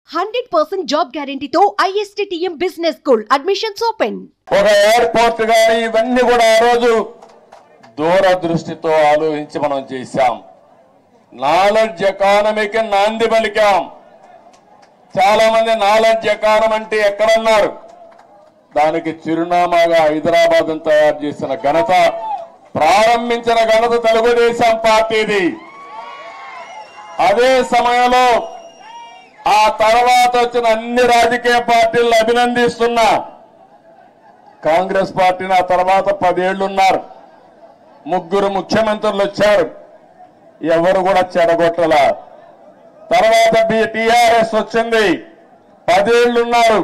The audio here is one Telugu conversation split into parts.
100% జాబ్ గ్యారెంటీతో ISTTM business school admissions open. ఒక ఎయిర్పోర్ట్ గాని ఇవన్నీ కూడా ఆ రోజు దూరదృష్టితో ఆలోచించి మనం చేశాం. నాలెడ్జ్ ఎకానమీకి నాంది పలికాం. చాలా మంది నాలెడ్జ్ ఎకానమీ అంటే ఎక్కడన్నారు? దానికి చిరునామాగా హైదరాబాద్ తయారు చేసిన ఘనత, ప్రారంభించిన ఘనత తెలుగుదేశం పార్టీది. అదే సమయంలో ఆ తర్వాత వచ్చిన అన్ని రాజకీయ పార్టీలను అభినందిస్తున్నా. కాంగ్రెస్ పార్టీని ఆ తర్వాత 10 ఏళ్లున్నారు. 3 ముఖ్యమంత్రులు వచ్చారు, ఎవరు కూడా చెడగొట్టల. తర్వాత టీఆర్ఎస్ వచ్చింది, 10 ఏళ్లున్నారు,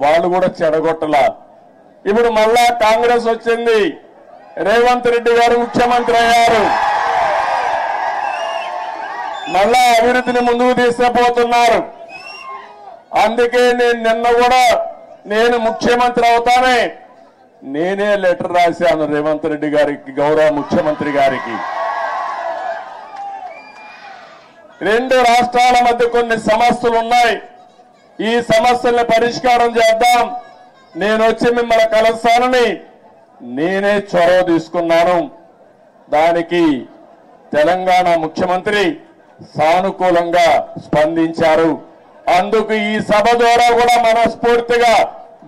వాళ్ళు కూడా చెడగొట్టల. ఇప్పుడు మళ్ళా కాంగ్రెస్ వచ్చింది, రేవంత్ రెడ్డి గారు ముఖ్యమంత్రి అయ్యారు. మళ్ళా అభివృద్ధిని ముందుకు తీసుకుపోతున్నారు. అందుకే నేను నిన్న కూడా నేను ముఖ్యమంత్రి అవుతానే నేనే లెటర్ రాశాను రేవంత్ రెడ్డి గారికి, గౌరవ ముఖ్యమంత్రి గారికి. 2 రాష్ట్రాల మధ్య కొన్ని సమస్యలు ఉన్నాయి, ఈ సమస్యల్ని పరిష్కారం చేద్దాం, నేను వచ్చి మిమ్మల్ని కలుస్తానని నేనే చొరవ తీసుకున్నాను. దానికి తెలంగాణ ముఖ్యమంత్రి సానుకూలంగా స్పందించారు. అందుకు ఈ సభ ద్వారా కూడా మనస్ఫూర్తిగా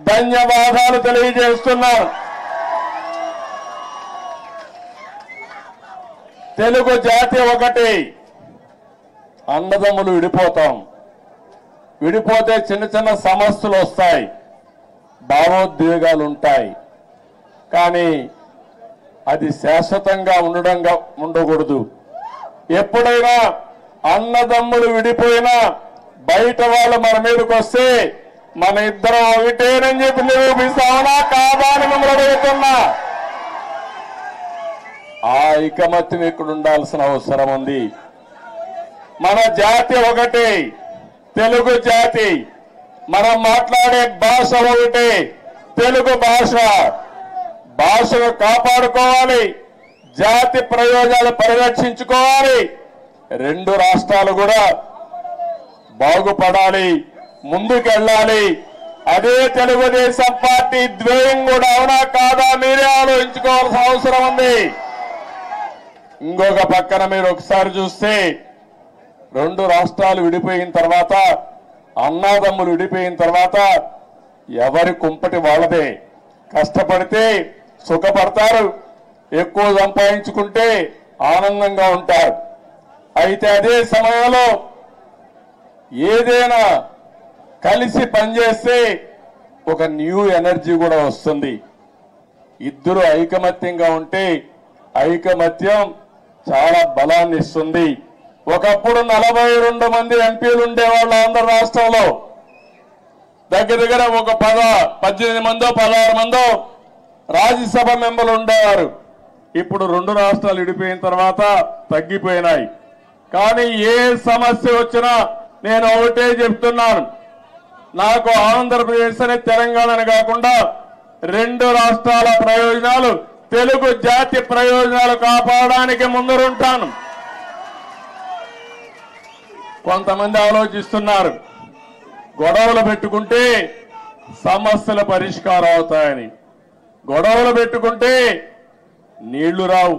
ధన్యవాదాలు తెలియజేస్తున్నాను. తెలుగు జాతి ఒకటి, అన్నదమ్ములు విడిపోతాం, విడిపోతే చిన్న చిన్న సమస్యలు వస్తాయి, భావోద్వేగాలు ఉంటాయి. కానీ అది శాశ్వతంగా ఉండకూడదు. ఎప్పుడైనా అన్నదమ్ములు విడిపోయినా బయట వాళ్ళు మన మీదకి వస్తే మన ఇద్దరం ఒకటేనని చెప్పి నిరూపిస్తామనా కాదా అని మిమ్మల్ని అడుగుతున్నా. ఆ ఐకమత్యం ఇక్కడ ఉండాల్సిన అవసరం ఉంది. మన జాతి ఒకటే, తెలుగు జాతి. మనం మాట్లాడే భాష ఒకటే, తెలుగు భాష. భాషను కాపాడుకోవాలి, జాతి ప్రయోజనాలు పరిరక్షించుకోవాలి. 2 రాష్ట్రాలు కూడా బాగుపడాలి, ముందుకెళ్ళాలి. అదే తెలుగుదేశం పార్టీ ధ్యేయం కూడా, అవునా కాదా మీరే ఆలోచించుకోవాల్సిన అవసరం ఉంది. ఇంకొక పక్కన మీరు ఒకసారి చూస్తే 2 రాష్ట్రాలు విడిపోయిన తర్వాత, అన్నాదమ్ములు విడిపోయిన తర్వాత ఎవరి కుంపటి వాళ్ళదే. కష్టపడితే సుఖపడతారు, ఎక్కువ సంపాదించుకుంటే ఆనందంగా ఉంటారు. అయితే అదే సమయంలో ఏదైనా కలిసి పనిచేస్తే ఒక న్యూ ఎనర్జీ కూడా వస్తుంది. ఇద్దరు ఐకమత్యంగా ఉంటే ఐకమత్యం చాలా బలాన్ని ఇస్తుంది. ఒకప్పుడు 42 మంది ఎంపీలు ఉండేవాళ్ళు ఆంధ్ర రాష్ట్రంలో. దగ్గర ఒక 18 మందో 16 మందో రాజ్యసభ మెంబర్లు ఉండేవారు. ఇప్పుడు 2 రాష్ట్రాలు విడిపోయిన తర్వాత తగ్గిపోయినాయి. కానీ ఏ సమస్య వచ్చినా నేను ఒకటే చెప్తున్నాను, నాకు ఆంధ్రప్రదేశ్ అని తెలంగాణ కాకుండా 2 రాష్ట్రాల ప్రయోజనాలు, తెలుగు జాతి ప్రయోజనాలు కాపాడడానికి ముందరుంటాను. కొంతమంది ఆలోచిస్తున్నారు గొడవలు పెట్టుకుంటే సమస్యల పరిష్కారం అవుతాయని. గొడవలు పెట్టుకుంటే నీళ్లు రావు,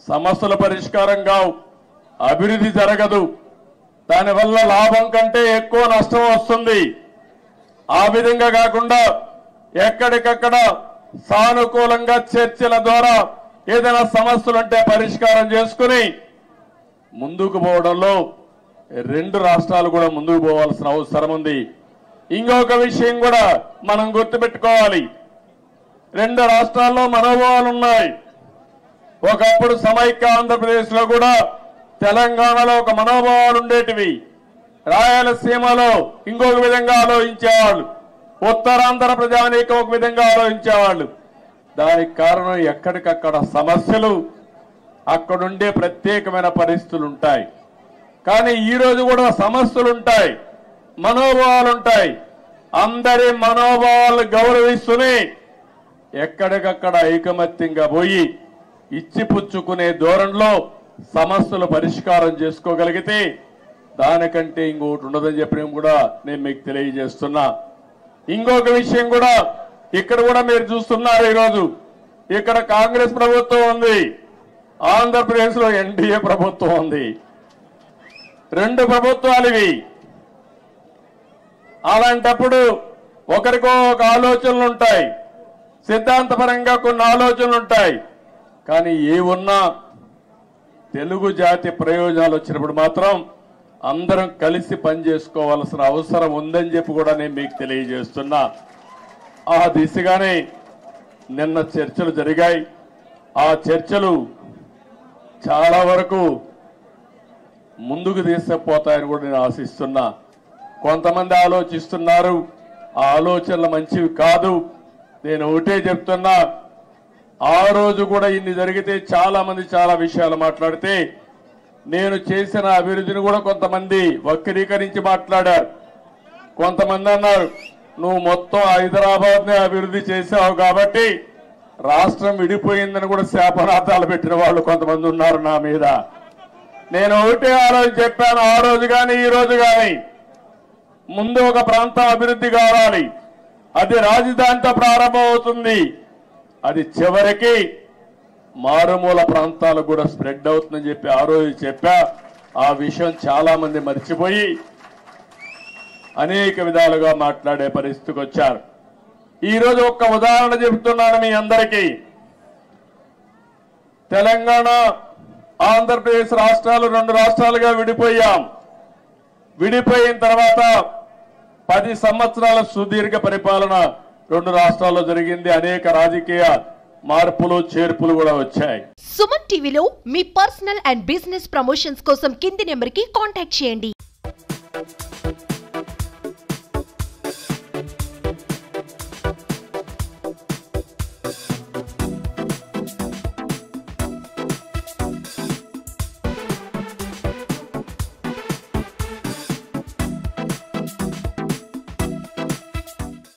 సమస్యల పరిష్కారం కావు, అభివృద్ధి జరగదు. దానివల్ల లాభం కంటే ఎక్కువ నష్టం వస్తుంది. ఆ విధంగా కాకుండా ఎక్కడికక్కడ సానుకూలంగా చర్చల ద్వారా ఏదైనా సమస్యలుంటే పరిష్కారం చేసుకుని ముందుకు పోవడంలో 2 రాష్ట్రాలు కూడా ముందుకు పోవాల్సిన అవసరం ఉంది. ఇంకొక విషయం కూడా మనం గుర్తుపెట్టుకోవాలి, 2 రాష్ట్రాల్లో మనోభావాలు ఉన్నాయి. ఒకప్పుడు సమైక్య ఆంధ్రప్రదేశ్ లో కూడా తెలంగాణలో ఒక మనోభావాలు ఉండేటివి, రాయలసీమలో ఇంకొక విధంగా ఆలోచించేవాళ్ళు, ఉత్తరాంధ్ర ప్రజానీకం ఒక విధంగా ఆలోచించేవాళ్ళు. దానికి కారణం ఎక్కడికక్కడ సమస్యలు, అక్కడుండే ప్రత్యేకమైన పరిస్థితులు ఉంటాయి. కానీ ఈ రోజు కూడా సమస్యలుంటాయి, మనోభావాలుంటాయి. అందరి మనోభావాలను గౌరవిస్తూనే ఎక్కడికక్కడ ఐకమత్యంగా పోయి ఇచ్చిపుచ్చుకునే ధోరణిలో సమస్యలు పరిష్కారం చేసుకోగలిగితే దానికంటే ఇంకొకటి ఉండదని చెప్పి కూడా నేను మీకు తెలియజేస్తున్నా. ఇంకొక విషయం కూడా ఇక్కడ కూడా మీరు చూస్తున్నారు. ఈరోజు ఇక్కడ కాంగ్రెస్ ప్రభుత్వం ఉంది, ఆంధ్రప్రదేశ్ లో ఎన్డీఏ ప్రభుత్వం ఉంది. రెండు ప్రభుత్వాలు ఇవి. అలాంటప్పుడు ఒకరికో ఒక ఆలోచనలు ఉంటాయి, సిద్ధాంతపరంగా కొన్ని ఆలోచనలు ఉంటాయి. కానీ ఏ ఉన్నా తెలుగు జాతి ప్రయోజనాలు వచ్చినప్పుడు మాత్రం అందరం కలిసి పనిచేసుకోవాల్సిన అవసరం ఉందని చెప్పి కూడా నేను మీకు తెలియజేస్తున్నా. ఆ దిశగానే నిన్న చర్చలు జరిగాయి. ఆ చర్చలు చాలా వరకు ముందుకు తీసుకుపోతాయని కూడా నేను ఆశిస్తున్నా. కొంతమంది ఆలోచిస్తున్నారు, ఆ ఆలోచనలు మంచివి కాదు. నేను ఒకటే చెప్తున్నా, ఆ రోజు కూడా ఇన్ని జరిగితే చాలా మంది చాలా విషయాలు మాట్లాడితే నేను చేసిన అభివృద్ధిని కూడా కొంతమంది వక్రీకరించి మాట్లాడారు. కొంతమంది అన్నారు, నువ్వు మొత్తం హైదరాబాద్ నే అభివృద్ధి చేశావు కాబట్టి రాష్ట్రం విడిపోయిందని కూడా శాపనార్థాలు పెట్టిన వాళ్ళు కొంతమంది ఉన్నారు నా మీద. నేను ఒకటే ఆ రోజు చెప్పాను, ఆ రోజు కానీ ఈ రోజు కానీ ముందు ఒక ప్రాంతం అభివృద్ధి కావాలి, అది రాజధానితో ప్రారంభమవుతుంది, అది చివరికి మారుమూల ప్రాంతాలకు కూడా స్ప్రెడ్ అవుతుందని చెప్పి ఆ రోజు చెప్పా. ఆ విషయం చాలా మంది మర్చిపోయి అనేక విధాలుగా మాట్లాడే పరిస్థితికి వచ్చారు. ఈ రోజు ఒక్క ఉదాహరణ చెబుతున్నాను మీ అందరికీ. తెలంగాణ ఆంధ్రప్రదేశ్ రాష్ట్రాలు రెండు రాష్ట్రాలుగా విడిపోయాం. విడిపోయిన తర్వాత 10 సంవత్సరాల సుదీర్ఘ పరిపాలన రెండు రాష్ట్రాల్లో జరిగింది. అనేక రాజకీయ మార్పులు చేర్పులు కూడా వచ్చాయి. సుమన్ టీవీలో మీ పర్సనల్ అండ్ బిజినెస్ ప్రమోషన్స్ కోసం కింది నెంబర్కి కాంటాక్ట్ చేయండి.